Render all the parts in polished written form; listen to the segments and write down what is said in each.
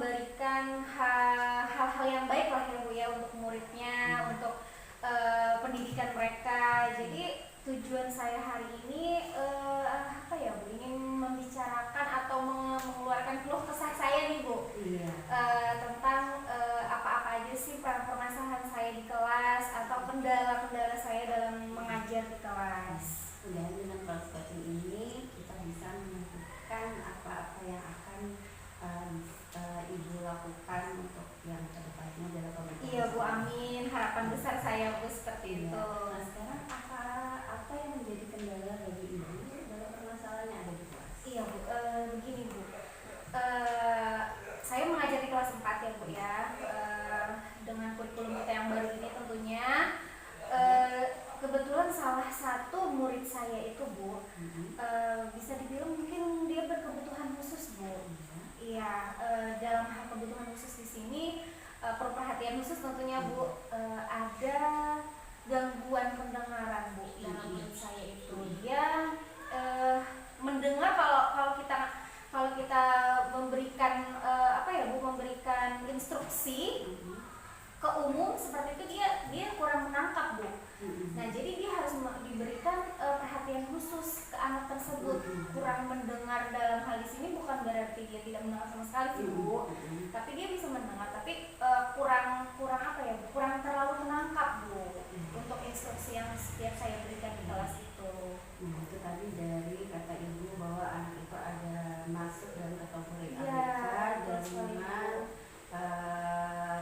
memberikan hal-hal yang baik lah ya Bu ya untuk muridnya, untuk pendidikan mereka. Jadi tujuan saya hari ini apa ya Bu, ingin membicarakan atau mengeluarkan keluh kesah saya nih Bu. Iya. Tentang apa-apa aja sih permasalahan saya di kelas atau kendala-kendala saya dalam mengajar di kelas. Dan dengan kelas coaching ini kita bisa menentukan apa-apa yang akan Ibu lakukan untuk yang kedepannya dalam pembelajaran. Iya Bu, amin. Harapan besar saya Bu seperti itu. Nah sekarang apa yang menjadi kendala bagi Ibu dalam permasalahan yang ada di kelas? Iya Bu, begini Bu, saya mengajar di kelas 4 ya Bu ya, dengan kurikulum kita yang baru ini tentunya. Kebetulan salah satu murid saya itu Bu, bisa dibilang mungkin dia berkebutuhan khusus Bu. Iya, dalam hal kebutuhan khusus di sini perlu perhatian khusus tentunya Bu. Ada gangguan pendengaran Bu dalam murid saya itu. Dia mendengar kalau kita memberikan apa ya Bu, memberikan instruksi ke umum seperti itu dia kurang menangkap Bu. Nah jadi dia harus diberikan perhatian khusus ke anak tersebut. Kurang mendengar dalam hal di sini bukan berarti dia tidak mendengar sama sekali sih Bu, tapi dia bisa mendengar tapi kurang apa ya, kurang terlalu menangkap Bu untuk instruksi yang setiap saya berikan di kelas itu. Itu tadi dari kata Ibu bahwa anak itu ada masuk dalam kategori ya, dengan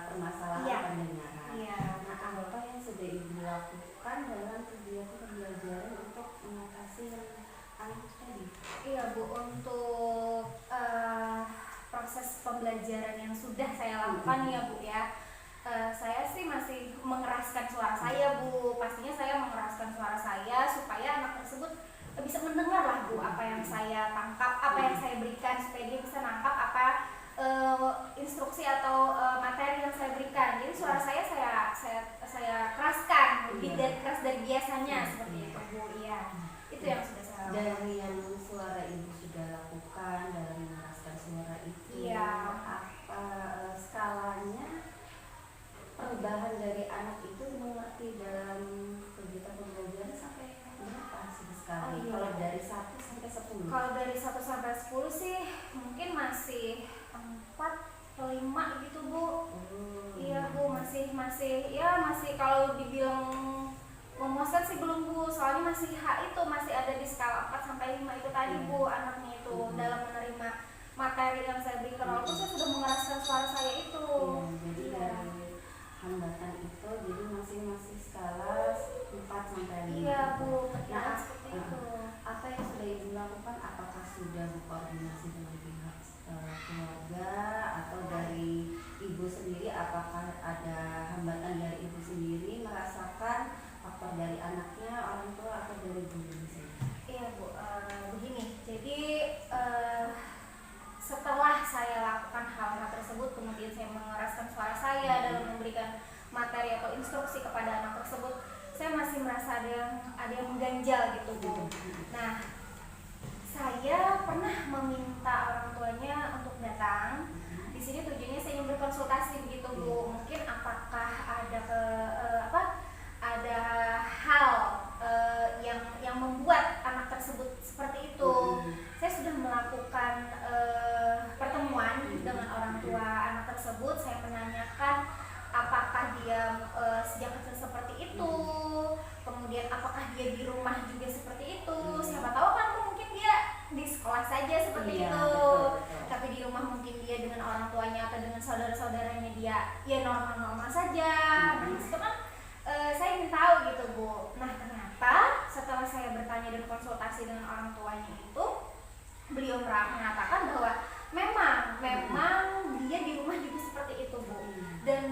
permasalahan pendengaran. Ya. Nah, apa yang sudah Ibu lakukan dalam kegiatan pembelajaran untuk mengatasi anak tadi? Iya Bu, untuk proses pembelajaran yang sudah saya lakukan ya Bu ya, saya sih masih mengeraskan suara saya Bu. Pastinya saya mengeraskan suara saya supaya anak tersebut bisa mendengar lah Bu apa yang saya tangkap, apa yang saya berikan, supaya dia bisa nangkap apa instruksi atau materi yang saya berikan. Jadi suara saya keraskan, lebih keras dari biasanya seperti itu Bu. Iya, itu yang sudah saya lakukan. Dari yang suara Ibu sudah lakukan dalam mengeraskan suara itu, apa skalanya perubahan dari anak itu mengerti dalam kegiatan pembelajaran sampai berapa sih sekali? Kalau dari 1 sampai 10? Kalau dari 1 sampai 10 sih mungkin masih 4 atau 5 gitu Bu. Iya Bu, masih kalau dibilang memuaskan sih belum Bu, soalnya masih itu masih ada di skala 4 sampai 5 itu tadi Bu, anaknya itu dalam menerima materi yang saya berikan, walaupun saya sudah mengeraskan suara saya itu. Jadi dari hambatan itu jadi masing-masing skala 4 sampai 5. Iya Bu, perkiraan seperti itu. Apa yang sudah Ibu lakukan? Apakah sudah berkoordinasi dengan pihak keluarga atau dari Ibu sendiri? Apakah ada hambatan dari Ibu sendiri merasakan faktor dari anaknya, orang tua, atau dari guru sendiri? Iya Bu, begini. Jadi setelah saya lakukan hal-hal tersebut, kemudian saya mengeraskan suara saya dalam memberikan materi atau instruksi kepada anak tersebut, saya masih merasa ada yang mengganjal gitu Bu. Nah, saya pernah meminta orang tuanya untuk datang. Di sini tujuannya saya ingin berkonsultasi begitu Bu. Mungkin apakah ada hal yang membuat anak tersebut seperti itu. Saya sudah melakukan pertemuan dengan orang tua anak tersebut. Saya menanyakan apakah dia sejak kecil seperti itu, kemudian apakah dia di rumah juga seperti itu. Siapa tahu kan mungkin dia di sekolah saja seperti itu, betul. Tapi di rumah mungkin dia dengan orang tuanya atau dengan saudara-saudaranya dia ya normal-normal saja. Nah itu kan saya ingin tahu gitu Bu. Nah ternyata setelah saya bertanya dan konsultasi dengan orang tuanya itu, beliau mengatakan bahwa memang dia di rumah juga seperti itu Bu, dan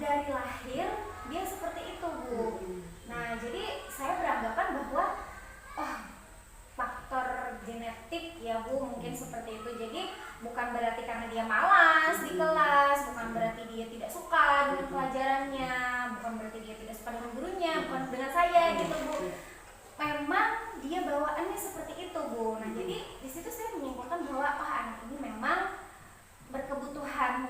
dari lahir dia seperti itu Bu. Nah jadi saya beranggapan bahwa faktor genetik ya Bu, mungkin seperti itu. Jadi bukan berarti karena dia malas di kelas, bukan berarti dia tidak suka dengan pelajarannya, bukan berarti dia tidak suka dengan gurunya, bukan dengan saya gitu Bu. Memang dia bawaannya seperti itu Bu. Nah jadi di situ saya menyimpulkan bahwa anak ini memang berkebutuhan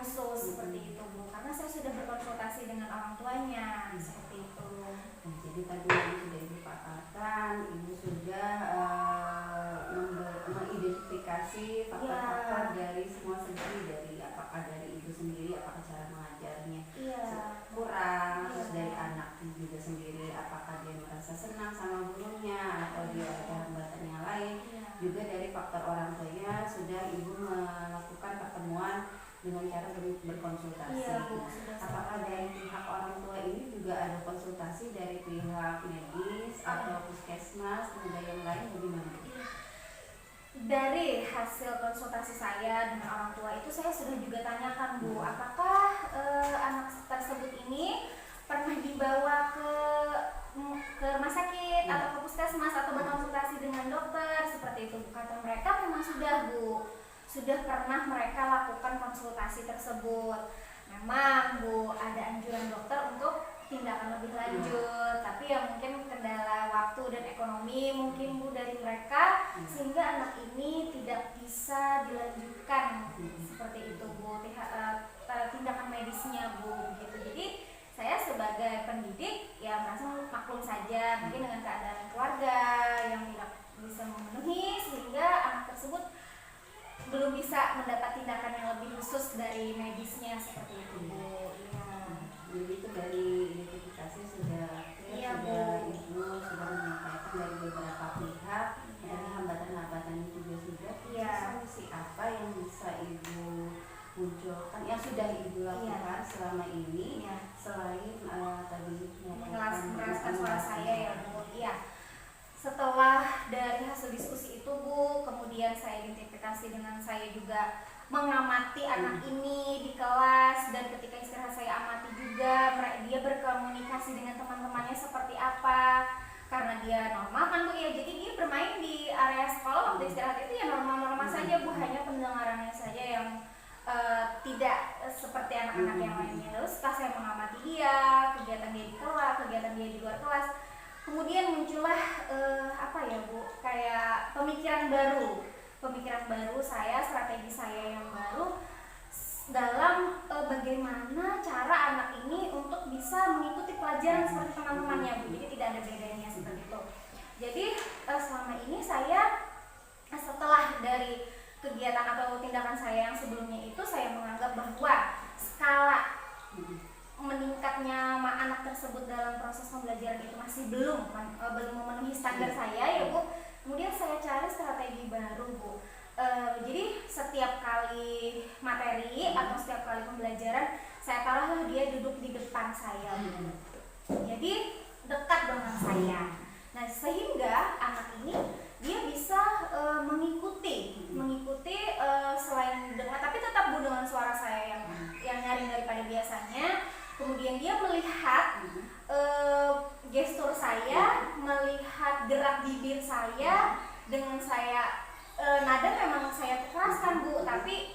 dengan cara berkonsultasi. Iya Bu, sudah Apakah dari pihak orang tua ini juga ada konsultasi dari pihak medis atau puskesmas, tenaga yang lain, bagaimana? Dari hasil konsultasi saya dengan orang tua itu saya sudah juga tanyakan Bu, apakah anak tersebut ini pernah dibawa ke rumah sakit atau ke puskesmas atau berkonsultasi dengan dokter seperti itu. Kata mereka memang sudah Bu, sudah pernah mereka lakukan konsultasi tersebut. Memang Bu ada anjuran dokter untuk tindakan lebih lanjut, tapi ya mungkin kendala waktu dan ekonomi mungkin Bu dari mereka sehingga anak ini tidak bisa dilanjutkan seperti itu Bu, tindakan medisnya Bu gitu. Jadi saya sebagai pendidik ya merasa maklum saja mungkin dengan keadaan keluarga yang tidak bisa memenuhi sehingga anak tersebut belum bisa mendapat tindakan yang lebih khusus dari medisnya seperti itu Bu. Jadi itu dari identifikasi sudah Ibu sudah menyampaikan dari beberapa pihak, dari hambatan-hambatannya juga sudah. Solusi apa yang bisa Ibu munculkan, yang sudah Ibu lakukan selama ini selain tadi mengeraskan suara saya ya Bu. Iya. Setelah dari hasil diskusi itu Bu, kemudian saya identifikasi dengan saya juga mengamati anak ini di kelas, dan ketika istirahat saya amati juga dia berkomunikasi dengan teman-temannya seperti apa, karena dia normal kan Bu ya, jadi dia bermain di area sekolah waktu istirahat itu ya normal-normal saja Bu, hanya pendengarannya saja yang tidak seperti anak-anak yang lainnya. Lalu setelah saya mengamati dia, kegiatan dia di kelas, kegiatan dia di luar kelas, kemudian muncullah apa ya Bu, kayak pemikiran baru saya, strategi saya yang baru dalam bagaimana cara anak ini untuk bisa mengikuti pelajaran seperti teman-temannya Bu. Jadi tidak ada bedanya seperti itu. Jadi selama ini saya setelah dari kegiatan atau tindakan saya yang sebelumnya itu, saya menganggap bahwa skala meningkatnya anak tersebut dalam proses pembelajaran itu masih belum memenuhi standar saya ya Bu. Kemudian saya cari strategi baru Bu. Jadi setiap kali materi atau setiap kali pembelajaran saya taruhlah dia duduk di depan saya Bu. Jadi dekat dengan saya. Nah sehingga anak ini dia bisa mengikuti selain dengan, tapi tetap Bu dengan suara saya yang nyaring daripada biasanya. Kemudian dia melihat gestur saya, melihat gerak bibir saya dengan saya, nada memang saya keraskan Bu, tapi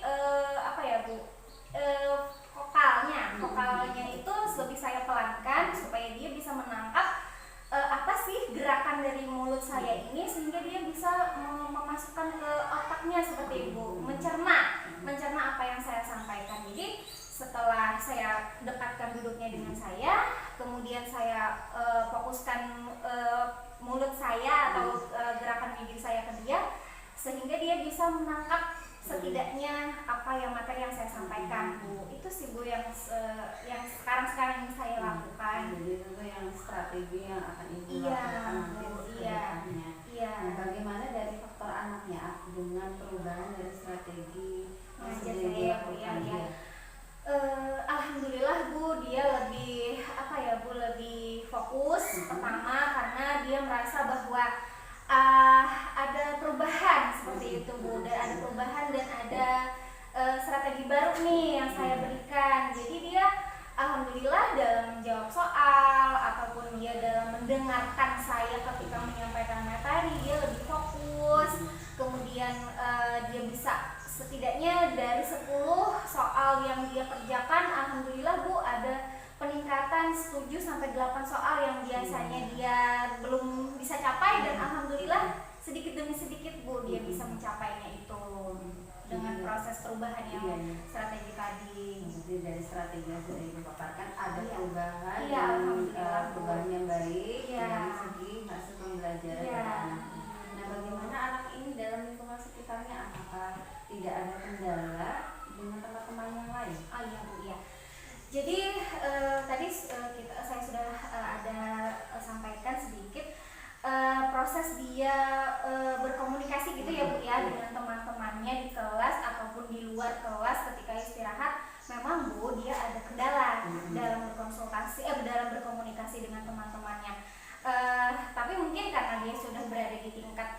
apa ya Bu, vokalnya itu lebih saya pelankan supaya dia bisa menangkap apa sih gerakan dari mulut saya ini, sehingga dia bisa memasukkan ke otaknya seperti Ibu, mencerna apa yang saya sampaikan. Jadi setelah saya dekatkan duduknya dengan saya, kemudian saya fokuskan mulut saya atau gerakan bibir saya ke dia, sehingga dia bisa menangkap setidaknya apa yang materi yang saya sampaikan Bu. Itu sih Bu yang sekarang ini saya lakukan. Jadi itu yang strategi yang akan Ibu lakukan nanti kedepannya. Nah, bagaimana dari faktor anaknya dengan perubahan dari strategi yang sudah dilakukan dia? Alhamdulillah Bu, dia lebih lebih fokus. Pertama karena dia merasa bahwa ada perubahan seperti itu Bu, dan ada perubahan dan ada strategi baru nih yang saya berikan. Jadi dia alhamdulillah dalam menjawab soal ataupun dia dalam mendengarkan saya ketika menyampaikan materi, dia lebih fokus. Kemudian dia bisa setidaknya dari 10 soal yang dia kerjakan, alhamdulillah Bu ada peningkatan 7 sampai 8 soal yang biasanya dia belum bisa capai, dan alhamdulillah sedikit demi sedikit Bu dia bisa mencapainya itu dengan proses perubahan yang strategi tadi. Jadi dari strategi yang sudah Ibu paparkan ada perubahan perubahan yang baik dari segi hasil pembelajaran anak. Nah, bagaimana anak ini dalam lingkungan sekitarnya, apakah tidak ada kendala dengan teman-teman yang lain? Oh iya Bu, ya. Jadi tadi saya sudah ada sampaikan sedikit proses dia berkomunikasi gitu ya Bu ya dengan teman-temannya di kelas ataupun di di luar kelas ketika istirahat memang Bu dia ada kendala dalam dalam berkomunikasi dengan teman-temannya. Tapi mungkin karena dia sudah berada di tingkat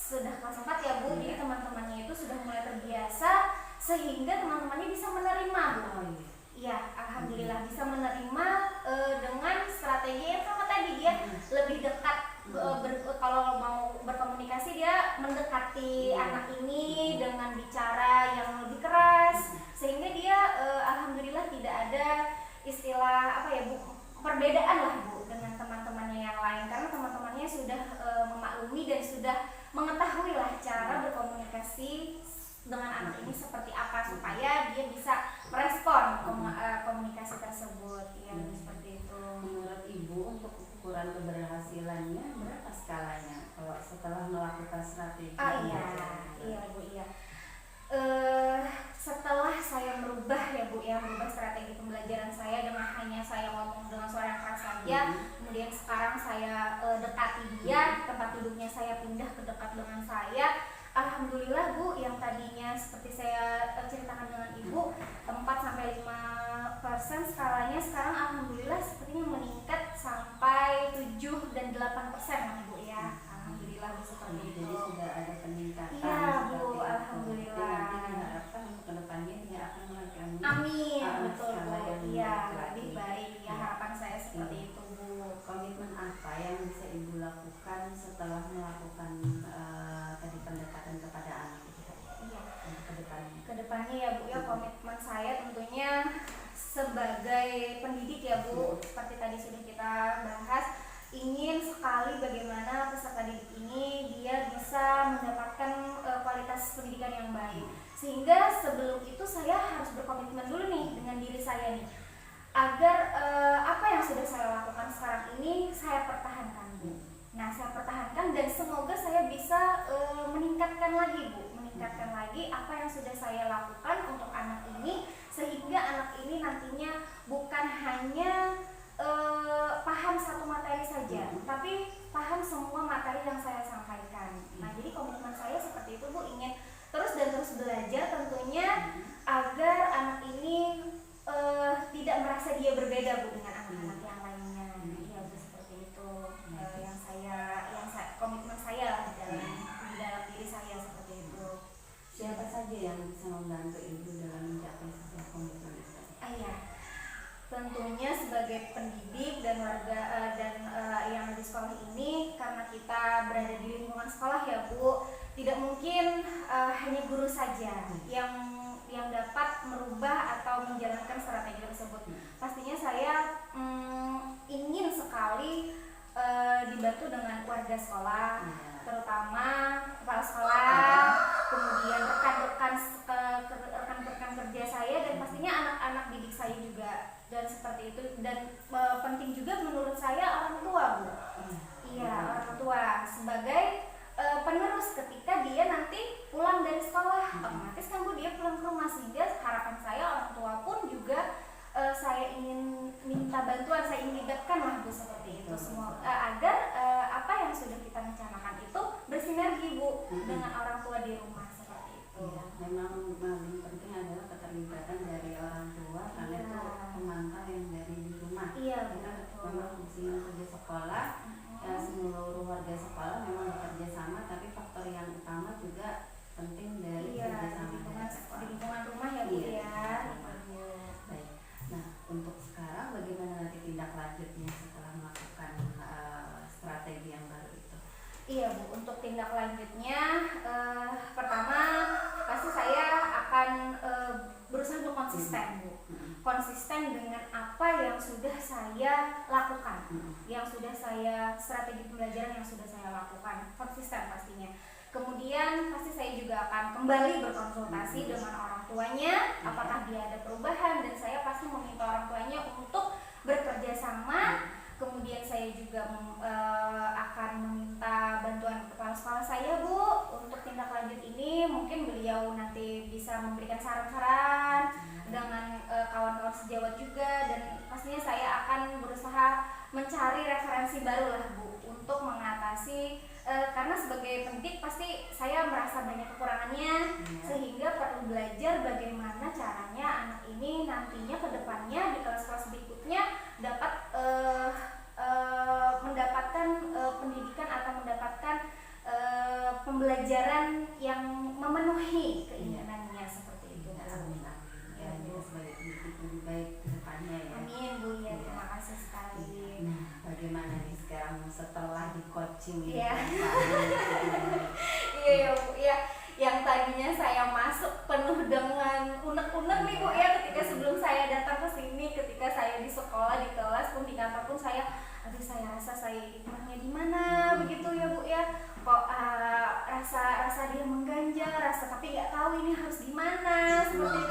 sudah kelas 4 ya Bu, jadi teman-temannya itu sudah mulai terbiasa sehingga teman-temannya bisa menerima Bu. Iya, alhamdulillah bisa menerima dengan strategi yang sama tadi, dia lebih dekat. Kalau mau berkomunikasi dia mendekati anak ini dengan bicara yang lebih keras, sehingga dia alhamdulillah tidak ada istilah apa ya Bu, perbedaan lah Bu dengan teman-temannya yang lain, karena teman-temannya sudah memaklumi dan sudah mengetahui lah cara berkomunikasi dengan anak ini seperti apa supaya dia bisa merespon komunikasi tersebut. Ya seperti itu. Menurut Ibu untuk ukuran keberhasilannya berapa skalanya kalau setelah melakukan strategi? Iya Bu, iya. Setelah saya merubah ya Bu ya, merubah strategi pembelajaran saya dengan hanya saya ngomong dengan suara yang keras saja, kemudian sekarang saya dekati dia, tempat duduknya saya pindah ke dekat dengan saya. Alhamdulillah Bu, yang tadinya seperti saya ceritakan dengan Ibu 4-5% skalanya, sekarang alhamdulillah sepertinya meningkat sampai 7 dan 8% lah Bu ya. Alhamdulillah Bu seperti itu. Jadi sudah ada peningkatan. Iya Bu, alhamdulillah. Nanti diharapkan untuk kedepannya dia akan melakukan. Amin, betul Bu. Iya, lebih baik. baik ya, harapan saya seperti itu Bu. Komitmen apa yang bisa Ibu lakukan setelah melakukan tadi pendekatan kepada anak itu? Iya. Untuk kedepannya. Kedepannya ya Bu ya, komitmen saya tentunya sebagai pendidik ya Bu, seperti tadi sudah kita bahas, ingin sekali bagaimana peserta didik ini dia bisa mendapatkan kualitas pendidikan yang baik, sehingga sebelum itu saya harus berkomitmen dulu nih dengan diri saya nih, agar apa yang sudah saya lakukan sekarang ini saya pertahankan Bu. Nah, saya pertahankan dan semoga saya bisa meningkatkan lagi Bu, meningkatkan lagi apa yang sudah saya lakukan untuk anak ini, sehingga anak ini nantinya bukan hanya paham satu materi saja, tapi paham semua materi yang saya sampaikan. Nah, jadi komitmen saya seperti itu Bu, ingin terus dan terus belajar tentunya agar anak ini tidak merasa dia berbeda Bu dengan anak-anak yang lainnya. Iya Bu, seperti itu. Komitmen saya lah di dalam diri saya seperti itu. Siapa saja yang bisa membantu Ibu dalam mencapai sebuah komitmen itu? Iya. Tentunya sebagai pendidik dan warga yang di sekolah ini, karena kita berada di lingkungan sekolah ya Bu, tidak mungkin hanya guru saja yang dapat merubah atau menjalankan strategi tersebut. Pastinya saya ingin sekali dibantu dengan warga sekolah, terutama kepala sekolah, kemudian rekan-rekan kerja saya, dan pastinya anak-anak didik saya juga, dan seperti itu. Dan penting juga menurut saya orang tua Bu. Iya, orang tua sebagai penerus ketika dia nanti pulang dari sekolah, otomatis kan Bu dia pulang ke rumah, sehingga harapan saya orang tua pun juga saya ingin minta bantuan, saya ingin libatkan lah Bu seperti itu semua, agar apa yang sudah kita rencanakan itu bersinergi Bu dengan orang tua di rumah seperti itu. Ya, memang paling penting adalah keterlibatan dari orang tua, karena itu pemantau yang dari di rumah. Iya, memang fungsinya kerja sekolah, seluruh warga sekolah memang bekerja sama, tapi faktor yang utama juga penting dari kerjasama di lingkungan rumah ya Bu ya. Baik. Nah, untuk sekarang bagaimana nanti tindak lanjutnya setelah melakukan strategi yang baru itu? Iya Bu, untuk tindak lanjutnya pertama pasti saya akan berusaha untuk konsisten Bu, konsisten dengan apa yang sudah saya lakukan, yang sudah saya strategi pembelajaran yang sudah saya lakukan, konsisten pastinya. Kemudian pasti saya juga akan kembali berkonsultasi dengan orang tuanya, apakah dia ada perubahan, dan saya pasti meminta orang tuanya untuk bekerja sama. Kemudian saya juga akan meminta bantuan kepala sekolah saya Bu untuk tindak lanjut ini. Mungkin beliau nanti bisa memberikan saran-saran dengan kawan-kawan sejawat juga, dan pastinya saya akan berusaha mencari referensi baru lah Bu untuk mengatasi karena sebagai pendidik pasti saya merasa banyak kekurangannya, sehingga perlu belajar bagaimana caranya anak ini nantinya ke depannya di kelas-kelas berikutnya dapat mendapatkan pendidikan atau mendapatkan pembelajaran yang memenuhi keinginannya seperti itu. Amin. Ya, sebagai pendidik lebih baik ke depannya ya. Amin Bu, ya terima kasih sekali. Nah, bagaimana nih sekarang setelah di coaching ini? Iya. Iya Bu, ya. Yang tadinya saya masuk penuh dengan unek-unek nih Bu ya, ketika sebelum saya datang ke sini, ketika saya di sekolah, di kelas pun, di kantor pun saya rasa saya hikmahnya di mana begitu ya Bu ya. Kok rasa dia mengganjal, rasa tapi nggak tahu ini harus gimana seperti